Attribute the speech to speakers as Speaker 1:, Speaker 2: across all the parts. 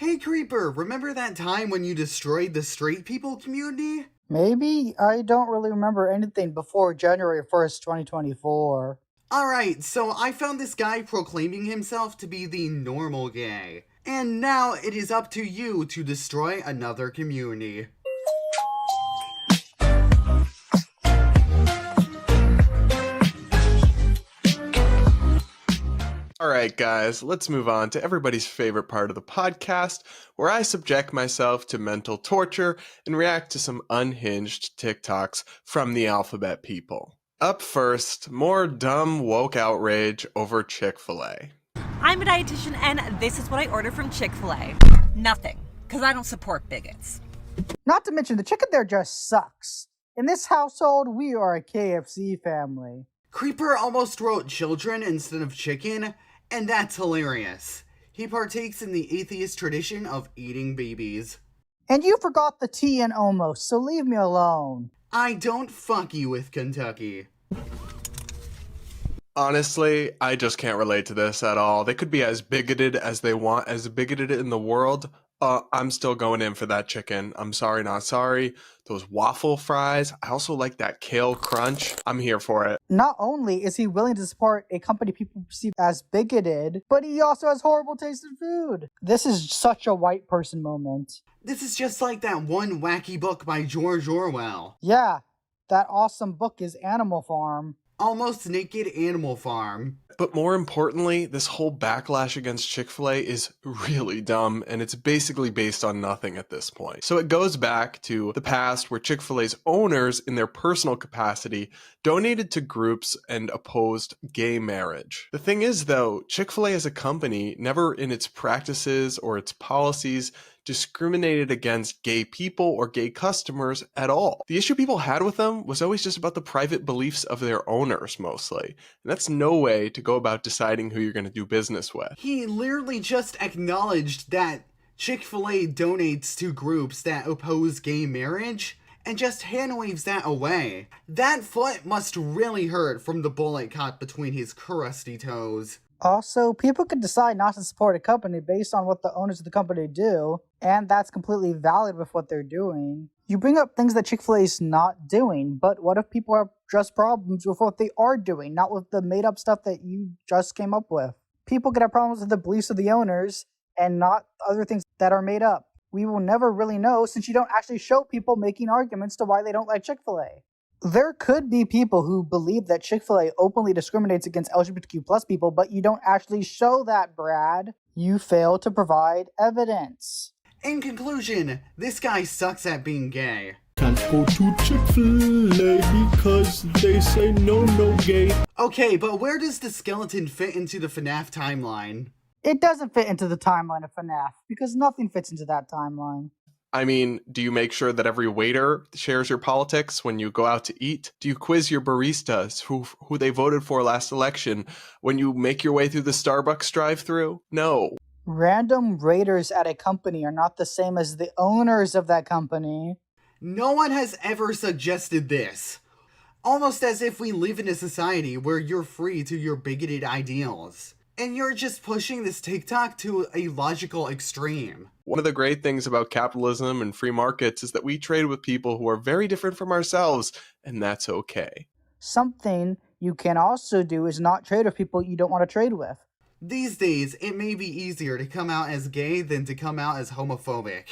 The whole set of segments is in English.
Speaker 1: Hey Creeper, remember that time when you destroyed the straight people community?
Speaker 2: Maybe? I don't really remember anything before January 1st, 2024.
Speaker 1: Alright, so I found this guy proclaiming himself to be the normal gay. And now it is up to you to destroy another community.
Speaker 3: Alright, guys, let's move on to everybody's favorite part of the podcast, where I subject myself to mental torture and react to some unhinged TikToks from the alphabet people. Up first, more dumb woke outrage over Chick-fil-A.
Speaker 4: I'm a dietitian, and this is what I order from Chick-fil-A. Nothing, because I don't support bigots.
Speaker 2: Not to mention, the chicken there just sucks. In this household, we are a KFC family.
Speaker 1: Creeper almost wrote children instead of chicken, and that's hilarious. He partakes in the atheist tradition of eating babies.
Speaker 2: And you forgot the T in almost, so leave me alone.
Speaker 1: I don't fuck you with Kentucky.
Speaker 3: Honestly, I just can't relate to this at all. They could be as bigoted as they want, as bigoted in the world. I'm still going in for that chicken. I'm sorry, not sorry. Those waffle fries. I also like that kale crunch. I'm here for it.
Speaker 2: Not only is he willing to support a company people perceive as bigoted, but he also has horrible taste in food. This is such a white person moment.
Speaker 1: This is just like that one wacky book by George Orwell.
Speaker 2: Yeah, that awesome book is Animal Farm.
Speaker 1: Almost Naked Animal Farm.
Speaker 3: But more importantly, this whole backlash against Chick-fil-A is really dumb, and it's basically based on nothing at this point. So it goes back to the past where Chick-fil-A's owners, in their personal capacity, donated to groups and opposed gay marriage. The thing is, though, Chick-fil-A as a company never in its practices or its policies discriminated against gay people or gay customers at all. The issue people had with them was always just about the private beliefs of their owners, mostly. And that's no way to go about deciding who you're going to do business with.
Speaker 1: He literally just acknowledged that Chick-fil-A donates to groups that oppose gay marriage, and just hand-waves that away. That foot must really hurt from the bullet caught between his crusty toes.
Speaker 2: Also, people can decide not to support a company based on what the owners of the company do, and that's completely valid with what they're doing. You bring up things that Chick-fil-A is not doing, but what if people have just problems with what they are doing, not with the made-up stuff that you just came up with? People can have problems with the beliefs of the owners, and not other things that are made up. We will never really know since you don't actually show people making arguments to why they don't like Chick-fil-A. There could be people who believe that Chick-fil-A openly discriminates against LGBTQ plus people, but you don't actually show that, Brad. You fail to provide evidence.
Speaker 1: In conclusion, this guy sucks at being gay.
Speaker 5: Can't go to Chick-fil-A because they say no gay.
Speaker 1: Okay, but where does the skeleton fit into the FNAF timeline?
Speaker 2: It doesn't fit into the timeline of FNAF, because nothing fits into that timeline.
Speaker 3: I mean, do you make sure that every waiter shares your politics when you go out to eat? Do you quiz your baristas who they voted for last election when you make your way through the Starbucks drive-thru? No.
Speaker 2: Random raiders at a company are not the same as the owners of that company.
Speaker 1: No one has ever suggested this. Almost as if we live in a society where you're free to your bigoted ideals. And you're just pushing this TikTok to a logical extreme.
Speaker 3: One of the great things about capitalism and free markets is that we trade with people who are very different from ourselves, and that's okay.
Speaker 2: Something you can also do is not trade with people you don't want to trade with.
Speaker 1: These days, it may be easier to come out as gay than to come out as homophobic.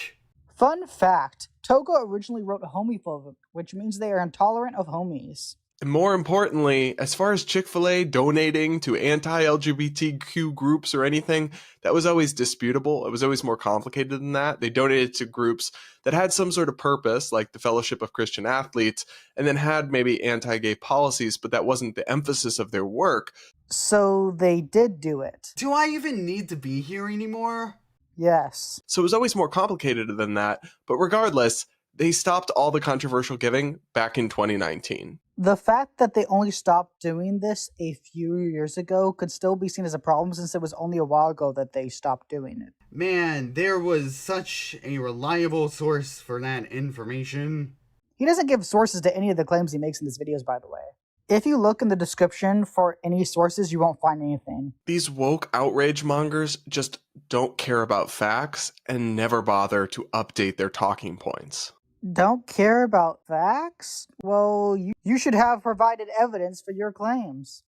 Speaker 2: Fun fact, Togo originally wrote homophobic, which means they are intolerant of homies.
Speaker 3: And more importantly, as far as Chick-fil-A donating to anti-LGBTQ groups or anything, that was always disputable. It was always more complicated than that. They donated to groups that had some sort of purpose, like the Fellowship of Christian Athletes, and then had maybe anti-gay policies, but that wasn't the emphasis of their work.
Speaker 2: So they did do it.
Speaker 1: Do I even need to be here anymore?
Speaker 2: Yes.
Speaker 3: So it was always more complicated than that, but regardless, they stopped all the controversial giving back in 2019.
Speaker 2: The fact that they only stopped doing this a few years ago could still be seen as a problem since it was only a while ago that they stopped doing it.
Speaker 1: Man, there was such a reliable source for that information.
Speaker 2: He doesn't give sources to any of the claims he makes in his videos, by the way. If you look in the description for any sources, you won't find anything.
Speaker 3: These woke outrage mongers just don't care about facts and never bother to update their talking points.
Speaker 2: Don't care about facts? Well, you should have provided evidence for your claims.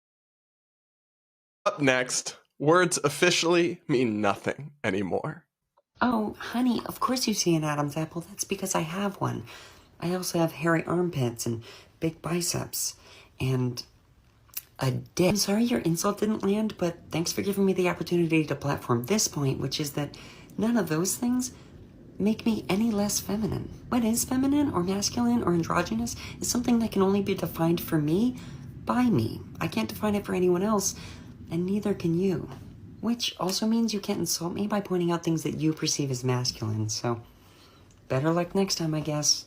Speaker 3: Up next, words officially mean nothing anymore.
Speaker 6: Oh, honey, of course you see an Adam's apple. That's because I have one. I also have hairy armpits and big biceps and a dick. I'm sorry your insult didn't land, but thanks for giving me the opportunity to platform this point, which is that none of those things make me any less feminine. What is feminine or masculine or androgynous is something that can only be defined for me by me. I can't define it for anyone else, and neither can you. Which also means you can't insult me by pointing out things that you perceive as masculine, so better luck next time, I guess.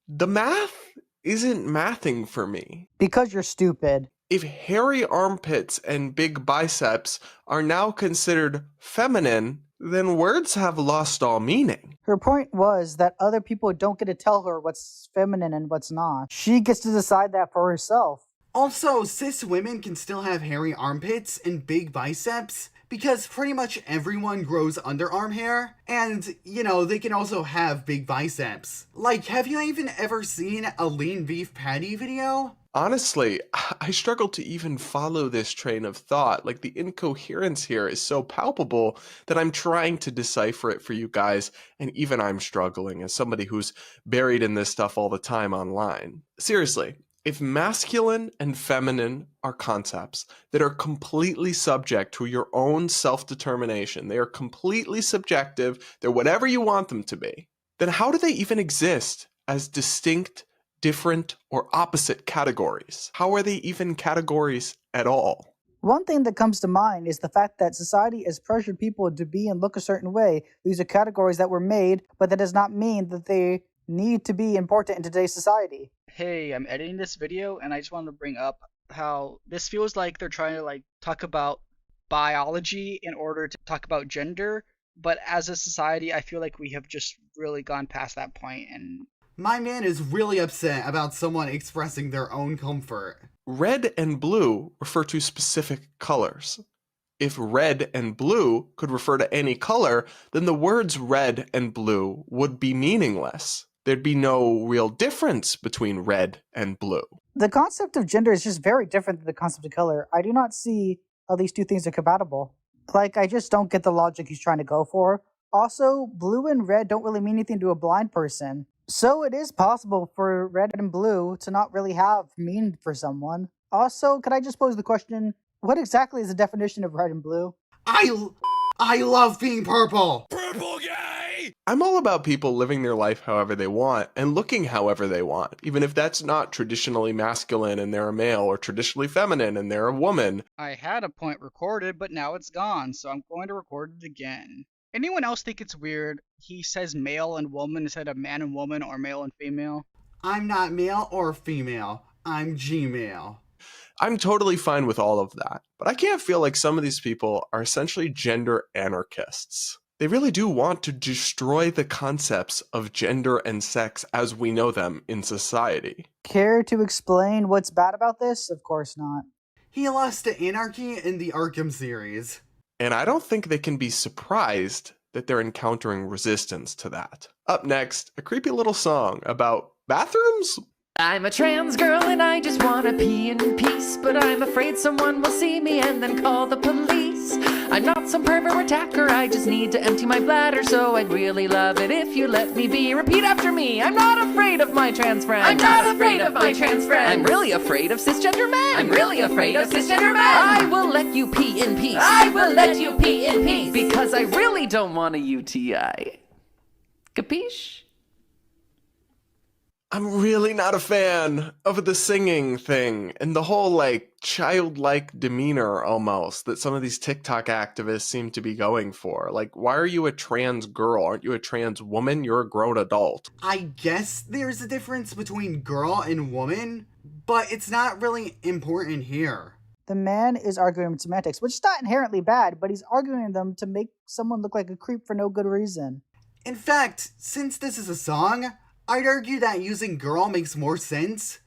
Speaker 3: The math isn't mathing for me.
Speaker 2: Because you're stupid.
Speaker 3: If hairy armpits and big biceps are now considered feminine, then words have lost all meaning.
Speaker 2: Her point was that other people don't get to tell her what's feminine and what's not. She gets to decide that for herself.
Speaker 1: Also, cis women can still have hairy armpits and big biceps because pretty much everyone grows underarm hair, and, you know, they can also have big biceps. Like, have you even ever seen a lean beef patty video?
Speaker 3: Honestly, I struggle to even follow this train of thought. Like, the incoherence here is so palpable that I'm trying to decipher it for you guys, and even I'm struggling as somebody who's buried in this stuff all the time online. Seriously, if masculine and feminine are concepts that are completely subject to your own self-determination, they are completely subjective, they're whatever you want them to be, then how do they even exist as distinct, different, or opposite categories? How are they even categories at all?
Speaker 2: One thing that comes to mind is the fact that society has pressured people to be and look a certain way. These are categories that were made, but that does not mean that they need to be important in today's society.
Speaker 7: Hey, I'm editing this video and I just wanted to bring up how this feels like they're trying to talk about biology in order to talk about gender, but as a society I feel like we have just really gone past that point. And
Speaker 1: My man is really upset about someone expressing their own comfort.
Speaker 3: Red and blue refer to specific colors. If red and blue could refer to any color, then the words red and blue would be meaningless. There'd be no real difference between red and blue.
Speaker 2: The concept of gender is just very different than the concept of color. I do not see how these two things are compatible. I just don't get the logic he's trying to go for. Also, blue and red don't really mean anything to a blind person. So it is possible for red and blue to not really have meaning for someone. Also, could I just pose the question, what exactly is the definition of red and blue?
Speaker 1: I love being purple!
Speaker 3: Purple guy! I'm all about people living their life however they want and looking however they want, even if that's not traditionally masculine and they're a male or traditionally feminine and they're a woman.
Speaker 7: I had a point recorded, but now it's gone, so I'm going to record it again. Anyone else think it's weird he says male and woman instead of man and woman or male and female?
Speaker 1: I'm not male or female. I'm Gmail.
Speaker 3: I'm totally fine with all of that, but I can't feel like some of these people are essentially gender anarchists. They really do want to destroy the concepts of gender and sex as we know them in society.
Speaker 2: Care to explain what's bad about this? Of course not.
Speaker 1: He lost to Anarchy in the Arkham series.
Speaker 3: And I don't think they can be surprised that they're encountering resistance to that. Up next, a creepy little song about bathrooms?
Speaker 8: I'm a trans girl and I just wanna pee in peace, but I'm afraid someone will see me and then call the police. I'm not some pervert or attacker, I just need to empty my bladder, so I'd really love it if you let me be. Repeat after me, I'm not afraid of my trans friends. I'm not afraid of my trans friends. I'm really afraid of cisgender men. I'm really afraid of cisgender men. I will let you pee in peace. I will let you pee in peace. Because I really don't want a UTI. Capiche?
Speaker 3: I'm really not a fan of the singing thing and the whole, childlike demeanor almost that some of these TikTok activists seem to be going for. Why are you a trans girl? Aren't you a trans woman? You're a grown adult.
Speaker 1: I guess there's a difference between girl and woman, but it's not really important here.
Speaker 2: The man is arguing semantics, which is not inherently bad, but he's arguing them to make someone look like a creep for no good reason.
Speaker 1: In fact, since this is a song, I'd argue that using girl makes more sense,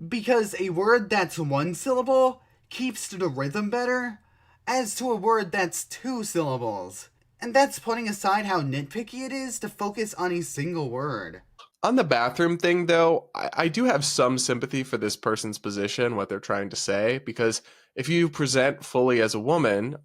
Speaker 1: because a word that's one syllable keeps to the rhythm better, as to a word that's two syllables. And that's putting aside how nitpicky it is to focus on a single word.
Speaker 3: On the bathroom thing, though, I do have some sympathy for this person's position, what they're trying to say, because if you present fully as a woman,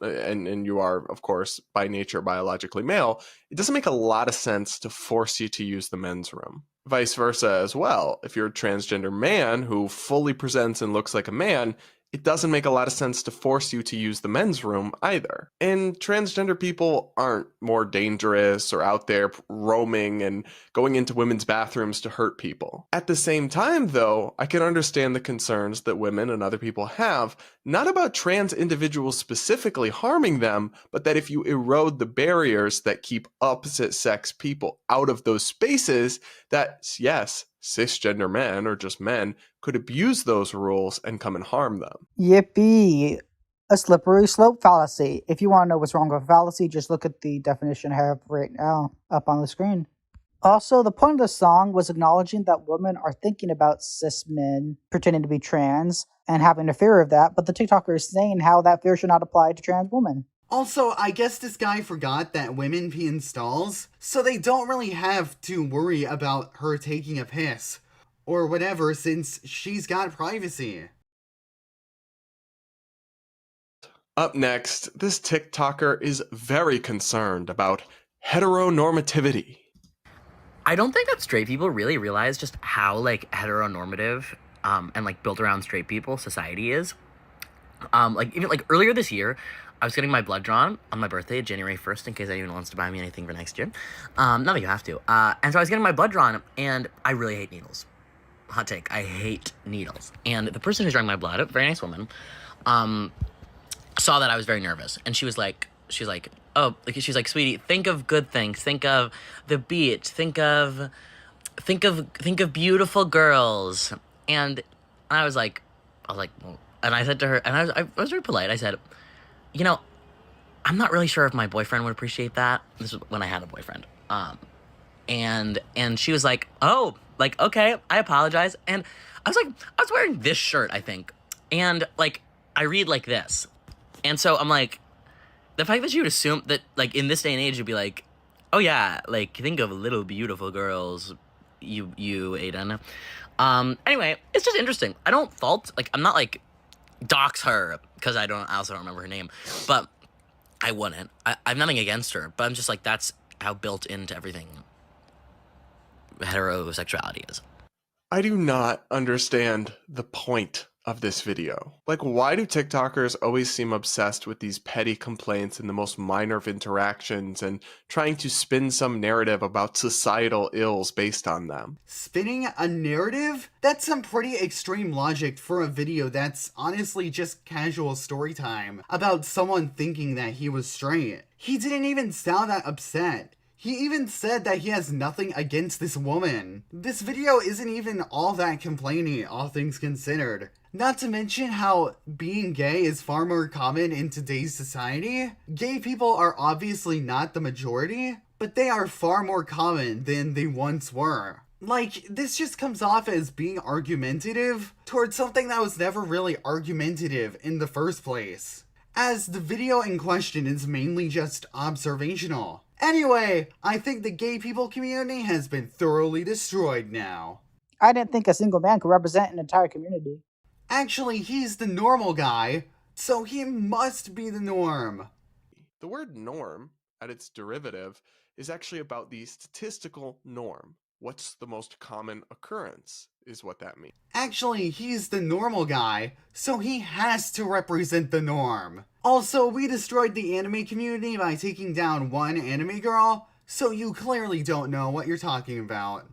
Speaker 3: and you are, of course, by nature biologically male, it doesn't make a lot of sense to force you to use the men's room. Vice versa as well. If you're a transgender man who fully presents and looks like a man, it doesn't make a lot of sense to force you to use the men's room either. And transgender people aren't more dangerous or out there roaming and going into women's bathrooms to hurt people. At the same time, though, I can understand the concerns that women and other people have, not about trans individuals specifically harming them, but that if you erode the barriers that keep opposite sex people out of those spaces, that, yes, cisgender men or just men could abuse those rules and come and harm them.
Speaker 2: Yippee! A slippery slope fallacy. If you want to know what's wrong with a fallacy, just look at the definition I have right now up on the screen. Also, the point of the song was acknowledging that women are thinking about cis men pretending to be trans and having a fear of that, but the TikToker is saying how that fear should not apply to trans women.
Speaker 1: Also, I guess this guy forgot that women pee in stalls, so they don't really have to worry about her taking a piss or whatever, since she's got privacy.
Speaker 3: Up next, this TikToker is very concerned about heteronormativity.
Speaker 9: I don't think that straight people really realize just how, like, heteronormative and, like, built around straight people society is. Even, like, earlier this year, I was getting my blood drawn on my birthday, January 1st, in case anyone wants to buy me anything for next year. Not that you have to. And so I was getting my blood drawn, and I really hate needles. Hot take, I hate needles. And the person who's drawing my blood, a very nice woman, saw that I was very nervous. And she was like, oh, like, she's like, sweetie, think of good things. Think of the beach. Think of beautiful girls. And I was like, well, and I said to her, and I was very polite. I said, you know, I'm not really sure if my boyfriend would appreciate that. This was when I had a boyfriend. And she was like, oh, like, okay, I apologize. And I was wearing this shirt, I think. And, like, I read like this. And so I'm like, the fact that you would assume that, like, in this day and age, you'd be like, oh yeah, like, think of little beautiful girls, you Aiden. Anyway, it's just interesting. I don't fault, like, I'm not, like, dox her, because I also don't remember her name, but I wouldn't. I have nothing against her, but I'm just like, that's how built into everything heterosexuality is.
Speaker 3: I do not understand the point of this video. Like, why do TikTokers always seem obsessed with these petty complaints and the most minor of interactions and trying to spin some narrative about societal ills based on them?
Speaker 1: Spinning a narrative? That's some pretty extreme logic for a video that's honestly just casual story time about someone thinking that he was straight. He didn't even sound that upset. He even said that he has nothing against this woman. This video isn't even all that complaining, all things considered. Not to mention how being gay is far more common in today's society. Gay people are obviously not the majority, but they are far more common than they once were. Like, this just comes off as being argumentative towards something that was never really argumentative in the first place, as the video in question is mainly just observational. Anyway, I think the gay people community has been thoroughly destroyed now.
Speaker 2: I didn't think a single man could represent an entire community.
Speaker 1: Actually, he's the normal guy, so he must be the norm.
Speaker 3: The word norm, at its derivative, is actually about the statistical norm. What's the most common occurrence, is what that means.
Speaker 1: Actually, he's the normal guy, so he has to represent the norm. Also, we destroyed the anime community by taking down one anime girl, so you clearly don't know what you're talking about.